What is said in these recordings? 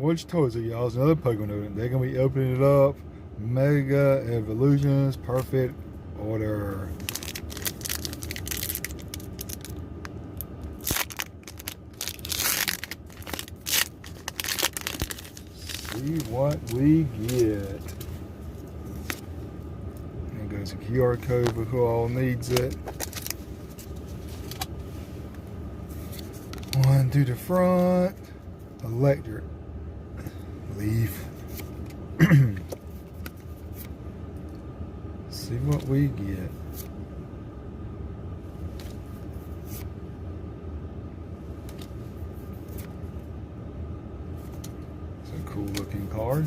Which toys are y'all? It's another Pokemon event. They're gonna be opening it up. Mega Evolutions, perfect order. See what we get. And goes a QR code for who all needs it. One to the front. Electric. Leaf. See what we get. It's a cool looking card.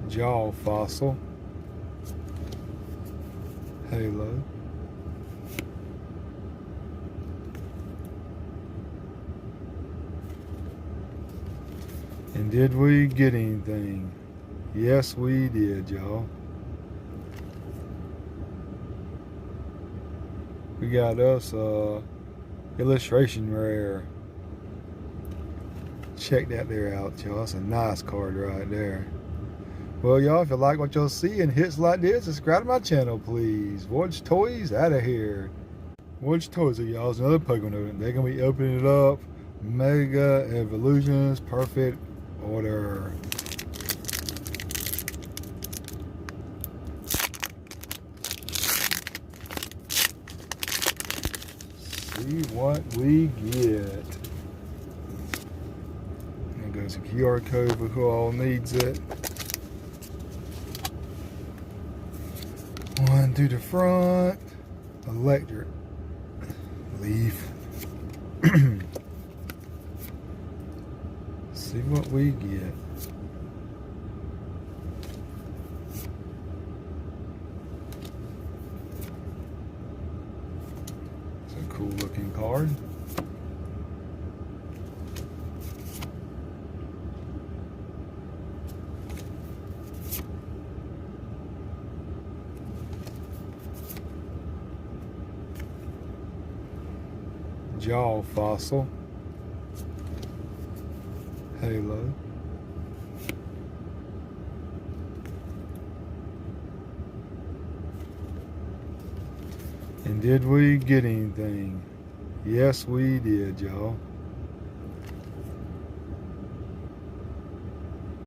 Jaw fossil. Halo. And did we get anything? Yes, we did, y'all. We got us illustration rare. Check that there out, y'all. That's a nice card right there. Well, y'all, if you like what y'all see and hits like this, subscribe to my channel, please. Watch Toys out of here. Watch Toys, y'all. It's another Pokemon event. They're going to be opening it up. Mega Evolutions, perfect order. See what we get. And goes a QR code for who all needs it. One to the front. Electric. Leaf. See what we get. It's a cool looking card. Jaw fossil. Halo. And did we get anything? Yes, we did, y'all.